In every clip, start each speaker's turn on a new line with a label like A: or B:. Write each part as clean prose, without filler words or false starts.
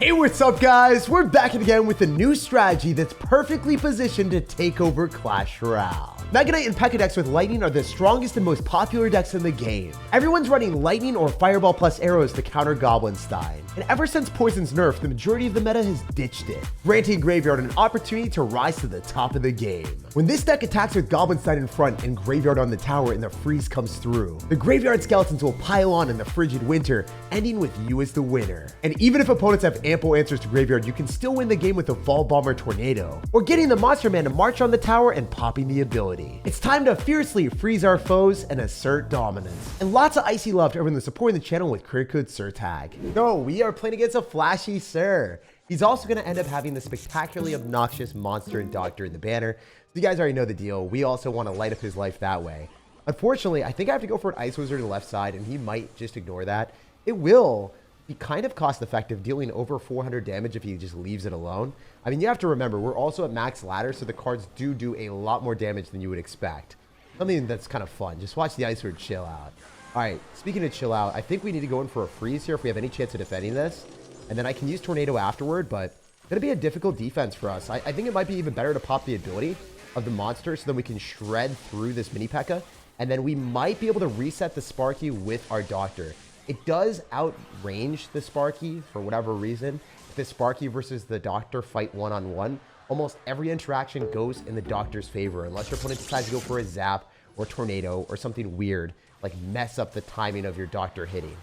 A: Hey, what's up guys? We're back again with a new strategy that's perfectly positioned to take over Clash Royale. Mega Knight and P.E.K.K.A decks with Lightning are the strongest and most popular decks in the game. Everyone's running Lightning or Fireball plus arrows to counter Goblinstein. And ever since Poison's nerf, the majority of the meta has ditched it, granting Graveyard an opportunity to rise to the top of the game. When this deck attacks with Goblinstein in front and Graveyard on the tower and the freeze comes through, the Graveyard skeletons will pile on in the frigid winter, ending with you as the winner. And even if opponents have ample answers to Graveyard, you can still win the game with a Fall Bomber Tornado, or getting the Monster Man to march on the tower and popping the ability. It's time to fiercely freeze our foes and assert dominance. And lots of icy love to everyone that's supporting the channel with credit code SirTag. So we are playing against a flashy Sir. He's also going to end up having the spectacularly obnoxious Monster and Doctor in the banner. So you guys already know the deal. We also want to light up his life that way. Unfortunately, I think I have to go for an Ice Wizard to the left side, and he might just ignore that. It will be kind of cost effective, dealing over 400 damage if he just leaves it alone. I mean, you have to remember, we're also at max ladder, so the cards do a lot more damage than you would expect. Something that's kind of fun. Just watch the Ice Wizard chill out. All right, speaking of chill out, I think we need to go in for a freeze here if we have any chance of defending this. And then I can use Tornado afterward, but it's going to be a difficult defense for us. I think it might be even better to pop the ability of the monster so that we can shred through this mini P.E.K.K.A. And then we might be able to reset the Sparky with our Doctor. It does outrange the Sparky for whatever reason. If the Sparky versus the Doctor fight one-on-one, almost every interaction goes in the Doctor's favor, unless your opponent decides to go for a Zap or Tornado or something weird, like mess up the timing of your Doctor hitting.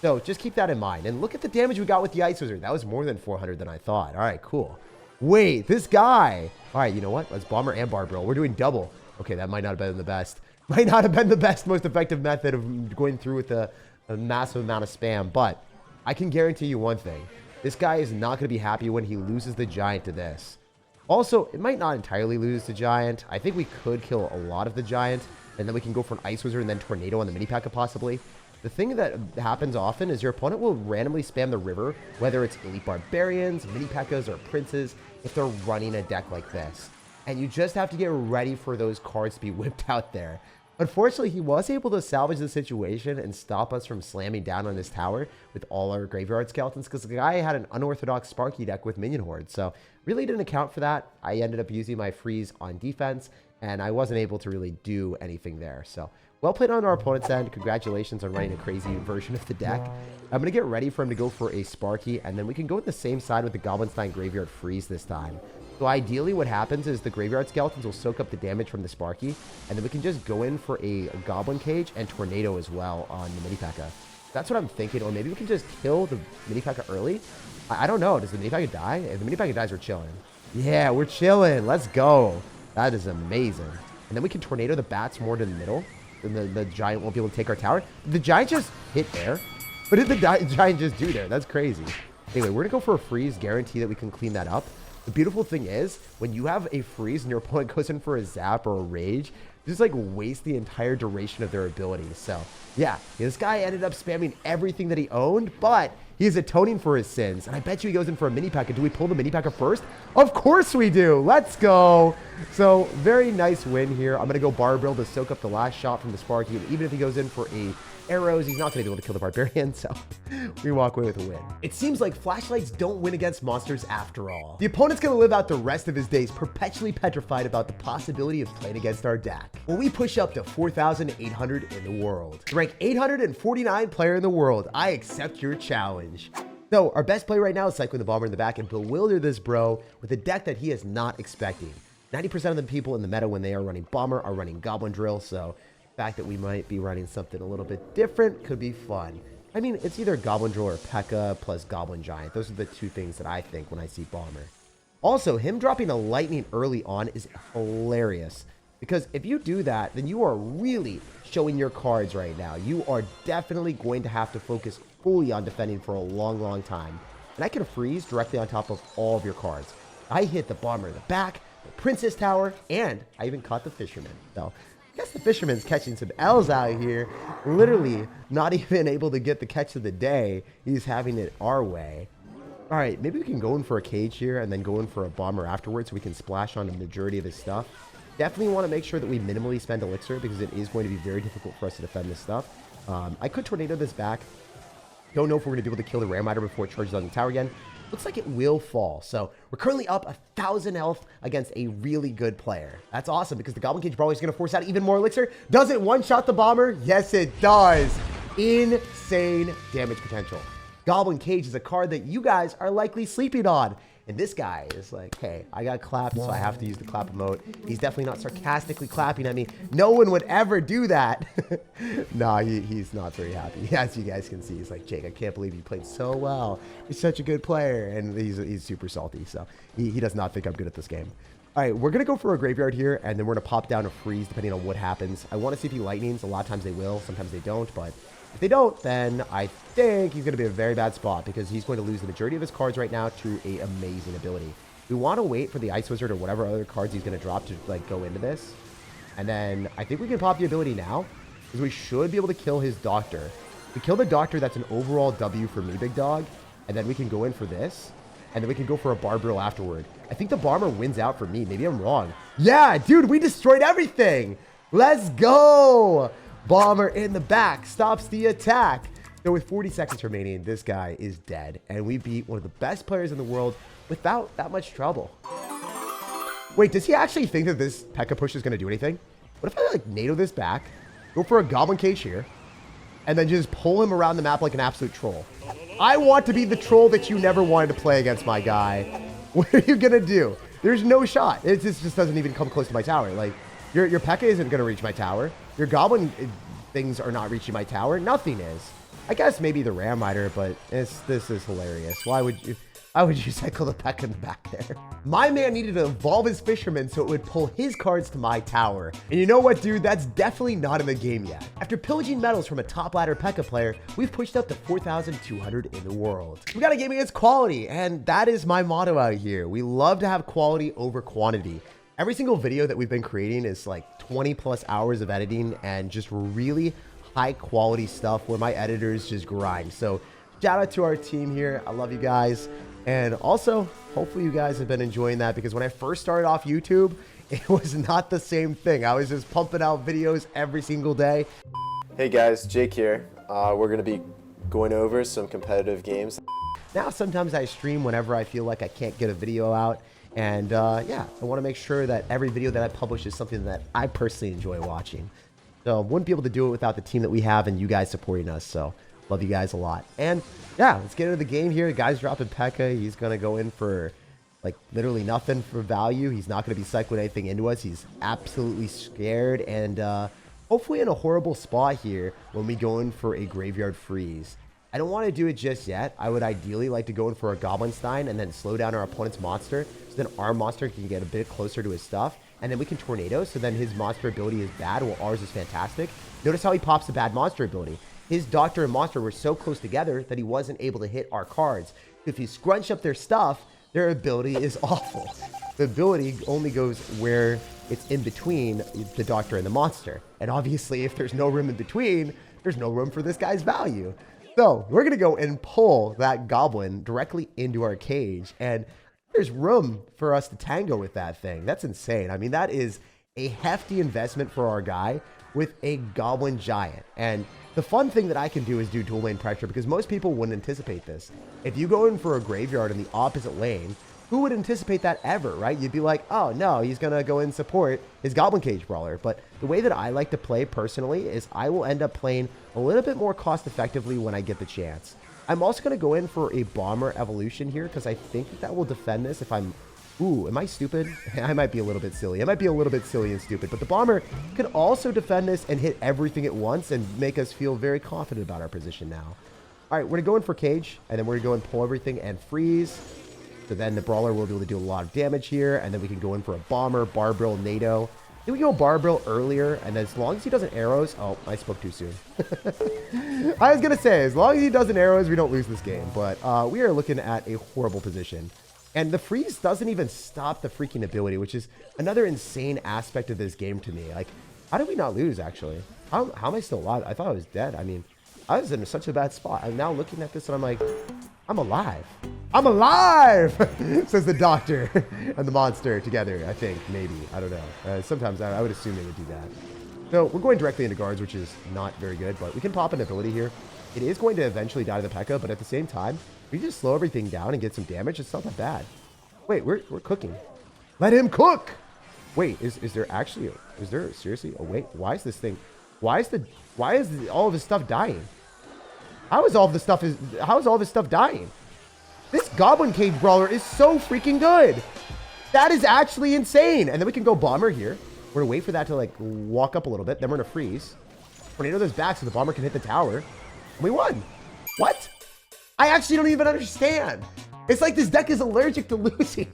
A: So just keep that in mind. And look at the damage we got with the Ice Wizard. That was more than 400 than I thought. All right, cool. Wait, this guy. All right, you know what? Let's Bomber and Barbarrel. We're doing double. Okay, that might not have been the best. Might not have been the best, most effective method of going through with a massive amount of spam, but I can guarantee you one thing. This guy is not going to be happy when he loses the Giant to this. Also, it might not entirely lose the Giant. I think we could kill a lot of the Giant, and then we can go for an Ice Wizard and then Tornado on the mini P.E.K.K.A. possibly. The thing that happens often is your opponent will randomly spam the river, whether it's Elite Barbarians, mini P.E.K.K.A.s, or Princes, if they're running a deck like this. And you just have to get ready for those cards to be whipped out there. Unfortunately, he was able to salvage the situation and stop us from slamming down on his tower with all our Graveyard skeletons, because the guy had an unorthodox Sparky deck with minion horde. So really didn't account for that. I ended up using my freeze on defense, and I wasn't able to really do anything there. So well played on our opponent's end. Congratulations on running a crazy version of the deck. I'm going to get ready for him to go for a Sparky, and then we can go with the same side with the Goblinstein Graveyard freeze this time. So ideally what happens is the Graveyard skeletons will soak up the damage from the Sparky, and then we can just go in for a Goblin Cage and Tornado as well on the mini P.E.K.K.A. That's what I'm thinking. Or maybe we can just kill the mini P.E.K.K.A. early. I don't know. Does the mini P.E.K.K.A. die? If the mini P.E.K.K.A. dies, we're chilling. Yeah, we're chilling. Let's go. That is amazing. And then we can Tornado the bats more to the middle. Then the Giant won't be able to take our tower. Did the Giant just hit there? What did the Giant just do there? That's crazy. Anyway, we're going to go for a freeze. Guarantee that we can clean that up. The beautiful thing is, when you have a freeze and your opponent goes in for a Zap or a Rage, just like waste the entire duration of their abilities. So yeah, this guy ended up spamming everything that he owned, but he is atoning for his sins. And I bet you he goes in for a mini P.E.K.K.A. Do we pull the mini P.E.K.K.A. first? Of course we do. Let's go. So very nice win here. I'm going to go Barbarrel to soak up the last shot from the Sparky. And even if he goes in for a arrows, he's not going to be able to kill the Barbarian, so we walk away with a win. It seems like flashlights don't win against monsters after all. The opponent's going to live out the rest of his days perpetually petrified about the possibility of playing against our deck. When we push up to 4,800 in the world. To rank 849 player in the world, I accept your challenge. So our best play right now is cycling the Bomber in the back and bewilder this bro with a deck that he is not expecting. 90% of the people in the meta when they are running Bomber are running Goblin Drill, so fact that we might be running something a little bit different could be fun. I mean, it's either Goblin Drill or P.E.K.K.A. plus Goblin Giant. Those are the two things that I think when I see Bomber. Also, him dropping a Lightning early on is hilarious, because if you do that, then you are really showing your cards right now. You are definitely going to have to focus fully on defending for a long time. And I can freeze directly on top of all of your cards. I hit the Bomber in the back, the Princess Tower, and I even caught the Fisherman. So I guess the Fisherman's catching some L's out here. Literally not even able to get the catch of the day. He's having it our way. All right, maybe we can go in for a Cage here and then go in for a Bomber afterwards so we can splash on the majority of his stuff. Definitely want to make sure that we minimally spend elixir because it is going to be very difficult for us to defend this stuff. I could Tornado this back. Don't know if we're going to be able to kill the Ram Rider before it charges on the tower again. looks like it will fall. So we're currently up 1,000 health against a really good player. That's awesome because the Goblin Cage Brawler is going to force out even more elixir. Does it one-shot the bomber? Yes, it does. Insane damage potential. Goblin Cage is a card that you guys are likely sleeping on. And this guy is like, hey, I got clapped, so I have to use the clap emote. He's definitely not sarcastically clapping at me. No one would ever do that. Nah, he's not very happy. As you guys can see, he's like, Jake, I can't believe you played so well. You're such a good player. And he's super salty, so he does not think I'm good at this game. All right, we're going to go for a graveyard here, and then we're going to pop down a freeze depending on what happens. I want to see if he lightnings. A lot of times they will. Sometimes they don't, but if they don't, then I think he's going to be in a very bad spot because he's going to lose the majority of his cards right now to a amazing ability. We want to wait for the Ice Wizard or whatever other cards he's going to drop to like go into this. And then I think we can pop the ability now because we should be able to kill his Doctor. If we kill the Doctor, that's an overall W for me, big dog. And then we can go in for this. And then we can go for a Barbarrel afterward. I think the Bomber wins out for me. Maybe I'm wrong. Yeah, dude, we destroyed everything. Let's go. Bomber in the back stops the attack. So with 40 seconds remaining, this guy is dead. And we beat one of the best players in the world without that much trouble. Wait, does he actually think that this P.E.K.K.A push is going to do anything? What if I like NATO this back, go for a Goblin Cage here, and then just pull him around the map like an absolute troll? I want to be the troll that you never wanted to play against, my guy. What are you going to do? There's no shot. It just doesn't even come close to my tower. Like, your P.E.K.K.A isn't going to reach my tower. Your Goblin things are not reaching my tower. Nothing is. I guess maybe the Ram Rider, but this is hilarious. Why would you cycle the P.E.K.K.A in the back there? My man needed to evolve his Fisherman so it would pull his cards to my tower. And you know what, dude? That's definitely not in the game yet. After pillaging medals from a top ladder P.E.K.K.A player, we've pushed up to 4,200 in the world. We got a game against quality, and that is my motto out here. We love to have quality over quantity. Every single video that we've been creating is like 20 plus hours of editing and just really high quality stuff where my editors just grind. So shout out to our team here. I love you guys. And also, hopefully you guys have been enjoying that because when I first started off YouTube, it was not the same thing. I was just pumping out videos every single day.
B: Hey guys, Jake here. We're going to be going over some competitive games.
A: Now, sometimes I stream whenever I feel like I can't get a video out. And yeah, I want to make sure that every video that I publish is something that I personally enjoy watching. So wouldn't be able to do it without the team that we have and you guys supporting us. So love you guys a lot. And yeah, let's get into the game here. The guy's dropping P.E.K.K.A. He's going to go in for like literally nothing for value. He's not going to be cycling anything into us. He's absolutely scared and hopefully in a horrible spot here when we go in for a graveyard freeze. I don't want to do it just yet. I would ideally like to go in for a goblinstein and then slow down our opponent's monster so then our monster can get a bit closer to his stuff. And then we can tornado so then his monster ability is bad while ours is fantastic. Notice how he pops the bad monster ability. His Doctor and monster were so close together that he wasn't able to hit our cards. If you scrunch up their stuff, their ability is awful. The ability only goes where it's in between the Doctor and the monster. And obviously if there's no room in between, there's no room for this guy's value. So we're going to go and pull that goblin directly into our cage. And there's room for us to tango with that thing. That's insane. I mean, that is a hefty investment for our guy with a goblin giant. And the fun thing that I can do is do dual lane pressure because most people wouldn't anticipate this. If you go in for a graveyard in the opposite lane, who would anticipate that ever, right? You'd be like, oh no, he's going to go and support his Goblin Cage Brawler. But the way that I like to play personally is I will end up playing a little bit more cost effectively when I get the chance. I'm also going to go in for a Bomber Evolution here because I think that will defend this if I'm... Ooh, am I stupid? I might be a little bit silly. I might be a little bit silly and stupid. But the Bomber could also defend this and hit everything at once and make us feel very confident about our position now. All right, we're going to go in for Cage, and then we're going to go and pull everything and freeze. So then the Brawler will be able to do a lot of damage here, and then we can go in for a Bomber, Barbarrel, NATO. Did we go Barbarrel earlier? And then as long as he doesn't arrows... Oh, I spoke too soon. I was going to say, as long as he doesn't arrows, we don't lose this game. But we are looking at a horrible position. And the freeze doesn't even stop the freaking ability, which is another insane aspect of this game to me. Like, how did we not lose, actually? How am I still alive? I thought I was dead. I mean, I was in such a bad spot. I'm now looking at this and I'm like, I'm alive. I'm alive, says the Doctor and the monster together, I think, maybe. I don't know. Sometimes I would assume they would do that. So we're going directly into guards, which is not very good, but we can pop an ability here. It is going to eventually die to the P.E.K.K.A, but at the same time, We just slow everything down and get some damage. It's not that bad. Wait, we're cooking. Let him cook. Wait, is there actually, is there seriously? Oh wait, why is this thing? Why is all of his stuff dying? How is all this stuff dying? This Goblin Cage brawler is so freaking good. That is actually insane. And then we can go bomber here. We're gonna wait for that to like walk up a little bit. Then we're gonna freeze. Tornado this back so the bomber can hit the tower. And we won. What? I actually don't even understand. It's like this deck is allergic to losing.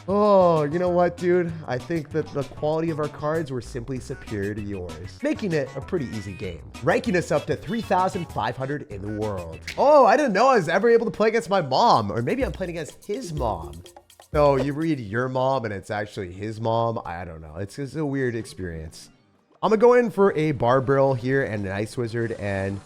A: Oh, you know what, dude? I think that the quality of our cards were simply superior to yours, making it a pretty easy game, ranking us up to 3,500 in the world. Oh, I didn't know I was ever able to play against my mom, or maybe I'm playing against his mom. No, you read your mom and it's actually his mom. I don't know. It's just a weird experience. I'm gonna go in for a Barbarill here and an Ice Wizard, and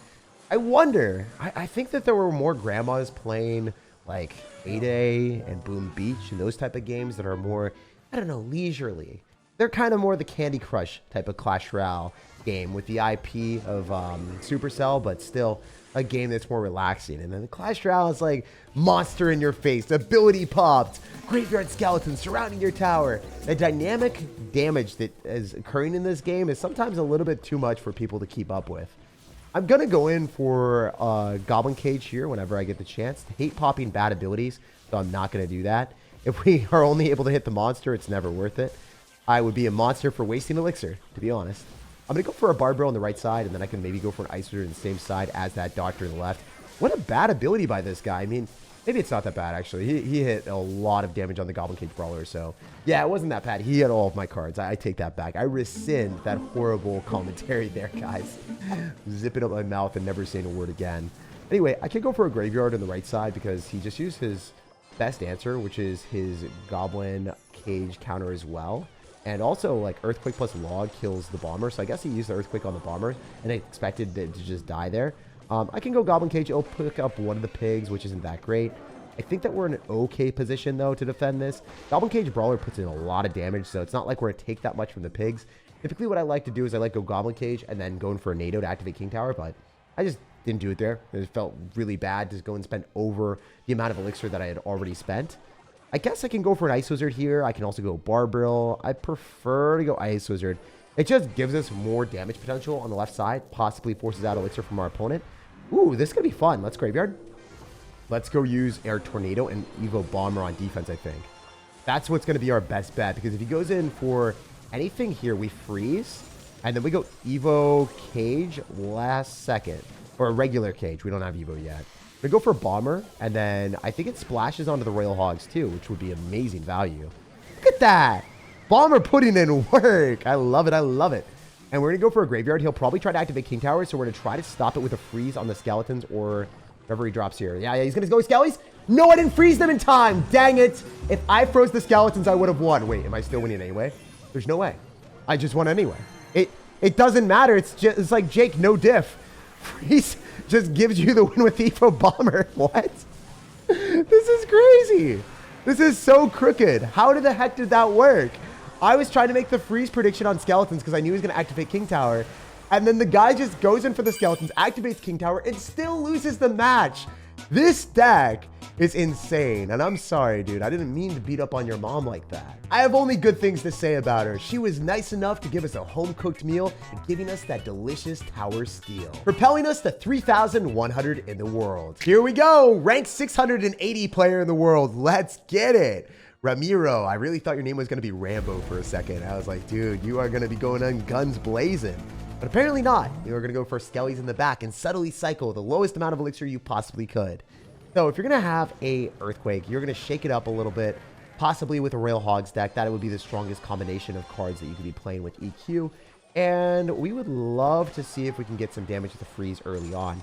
A: I wonder, I think that there were more grandmas playing like A-Day and Boom Beach and those type of games that are more, I don't know, leisurely. They're kind of more the Candy Crush type of Clash Royale game with the IP of Supercell, but still a game that's more relaxing. And then the Clash Royale is like monster in your face, ability popped, graveyard skeletons surrounding your tower. The dynamic damage that is occurring in this game is sometimes a little bit too much for people to keep up with. I'm going to go in for Goblin Cage here whenever I get the chance. Hate popping bad abilities, so I'm not going to do that. If we are only able to hit the monster, it's never worth it. I would be a monster for wasting elixir, to be honest. I'm going to go for a Barbarill on the right side, and then I can maybe go for an Ice Wizard on the same side as that Doctor on the left. What a bad ability by this guy. I mean, maybe it's not that bad, actually. He hit a lot of damage on the Goblin Cage Brawler, so yeah, it wasn't that bad. He hit all of my cards. I take that back. I rescind that horrible commentary there, guys. Zipping up my mouth and never saying a word again. Anyway, I could go for a Graveyard on the right side because he just used his best answer, which is his Goblin Cage counter as well. And also, like, Earthquake plus Log kills the Bomber, so I guess he used the Earthquake on the Bomber, and I expected it to just die there. I can go Goblin Cage. It'll pick up one of the pigs, which isn't that great. I think that we're in an okay position, though, to defend this. Goblin Cage Brawler puts in a lot of damage, so it's not like we're going to take that much from the pigs. Typically, what I like to do is I like go Goblin Cage and then go in for a NATO to activate King Tower, but I just didn't do it there. It felt really bad to go and spend over the amount of elixir that I had already spent. I guess I can go for an Ice Wizard here. I can also go Barbarill. I prefer to go Ice Wizard. It just gives us more damage potential on the left side, possibly forces out elixir from our opponent. Ooh, this is going to be fun. Let's Graveyard. Let's go use Air Tornado and Evo Bomber on defense, I think. That's what's going to be our best bet, because if he goes in for anything here, we freeze, and then we go Evo Cage last second. Or a regular Cage. We don't have Evo yet. We go for Bomber, and then I think it splashes onto the Royal Hogs too, which would be amazing value. Look at that! Bomber putting in work! I love it, I love it. And we're going to go for a Graveyard. He'll probably try to activate King Tower, so we're going to try to stop it with a freeze on the skeletons or whatever he drops here. Yeah, he's going to go skellies. No, I didn't freeze them in time. Dang it. If I froze the skeletons, I would have won. Wait, am I still winning anyway? There's no way. I just won anyway. It doesn't matter. It's like Jake, no diff. Freeze just gives you the win with Evo Bomber. What? This is crazy. This is so crooked. How the heck did that work? I was trying to make the freeze prediction on skeletons because I knew he was going to activate King Tower. And then the guy just goes in for the skeletons, activates King Tower, and still loses the match. This deck is insane. And I'm sorry, dude. I didn't mean to beat up on your mom like that. I have only good things to say about her. She was nice enough to give us a home-cooked meal and giving us that delicious tower steal, propelling us to 3,100 in the world. Here we go. Rank 680 player in the world. Let's get it. Ramiro, I really thought your name was going to be Rambo for a second. I was like, dude, you are going to be going on guns blazing. But apparently not. You are going to go for skellies in the back and subtly cycle the lowest amount of elixir you possibly could. So if you're going to have a Earthquake, you're going to shake it up a little bit, possibly with a Royal Hogs deck. That would be the strongest combination of cards that you could be playing with EQ. And we would love to see if we can get some damage with the freeze early on.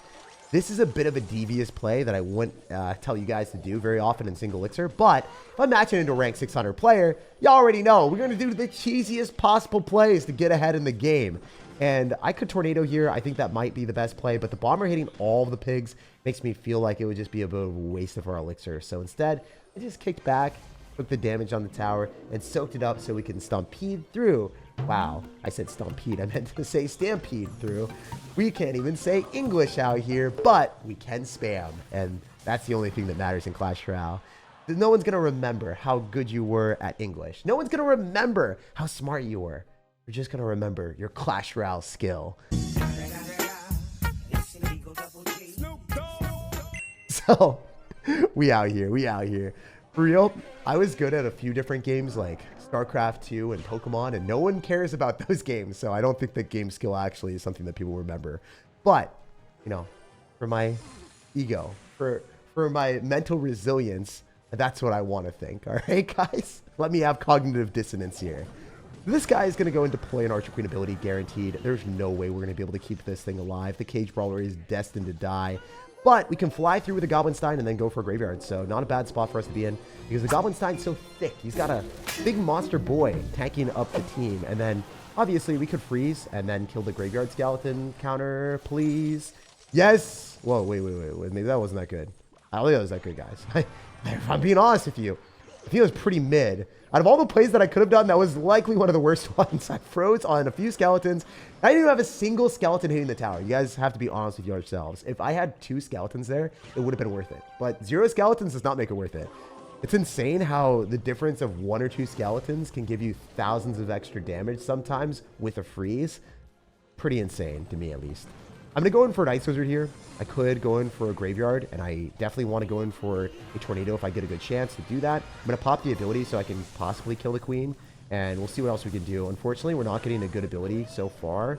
A: This is a bit of a devious play that I wouldn't tell you guys to do very often in single elixir, but if I'm matching into a rank 600 player, you already know we're going to do the cheesiest possible plays to get ahead in the game. And I could Tornado here. I think that might be the best play, but the Bomber hitting all of the pigs makes me feel like it would just be a bit of a waste of our elixir. So instead, I just kicked back, took the damage on the tower, and soaked it up so we can stampede through. Wow, I said stampede. I meant to say stampede through. We can't even say English out here, but we can spam. And that's the only thing that matters in Clash Royale. No one's going to remember how good you were at English. No one's going to remember how smart you were. You're just going to remember your Clash Royale skill. So, we out here. For real, I was good at a few different games like StarCraft 2 and Pokemon, and no one cares about those games. So I don't think that game skill actually is something that people remember. But, you know, for my ego, for my mental resilience, that's what I want to think. All right, guys? Let me have cognitive dissonance here. This guy is going to go into play an Archer Queen ability, guaranteed. There's no way we're going to be able to keep this thing alive. The Cage Brawler is destined to die. But we can fly through with a goblinstein and then go for a graveyard. So not a bad spot for us to be in, because the goblinstein's so thick. He's got a big monster boy tanking up the team. And then, obviously, we could freeze and then kill the graveyard skeleton counter, please. Yes! Whoa, wait. Maybe that wasn't that good. I don't think that was that good, guys. If I'm being honest with you, I think it was pretty mid. Out of all the plays that I could have done, that was likely one of the worst ones. I froze on a few skeletons. I didn't even have a single skeleton hitting the tower. You guys have to be honest with yourselves. If I had 2 skeletons there, it would have been worth it. But 0 skeletons does not make it worth it. It's insane how the difference of 1 or 2 skeletons can give you thousands of extra damage sometimes with a freeze. Pretty insane to me, at least. I'm going to go in for an Ice Wizard here. I could go in for a Graveyard, and I definitely want to go in for a Tornado if I get a good chance to do that. I'm going to pop the ability so I can possibly kill the Queen, and we'll see what else we can do. Unfortunately, we're not getting a good ability so far.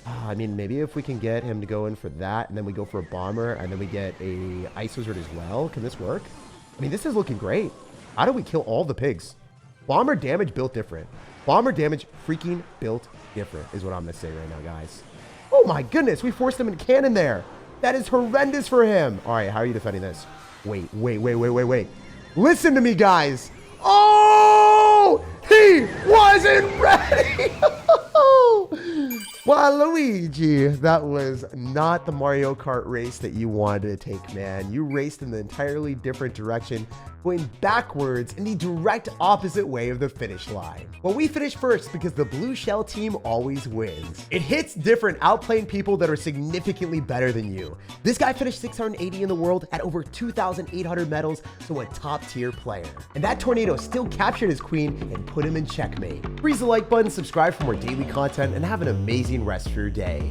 A: I mean, maybe if we can get him to go in for that, and then we go for a Bomber, and then we get a Ice Wizard as well. Can this work? I mean, this is looking great. How do we kill all the pigs? Bomber damage built different. Bomber damage freaking built different is what I'm going to say right now, guys. Oh my goodness, we forced him in cannon there. That is horrendous for him. All right, how are you defending this? Wait. Listen to me, guys. Oh, he wasn't ready. Waluigi, that was not the Mario Kart race that you wanted to take, man. You raced in the entirely different direction, going backwards in the direct opposite way of the finish line. Well, we finished first because the blue shell team always wins. It hits different outplaying people that are significantly better than you. This guy finished 680 in the world at over 2,800 medals, so a top tier player. And that tornado still captured his queen and put him in checkmate. Please the like button, subscribe for more daily content, and have an amazing rest of your day.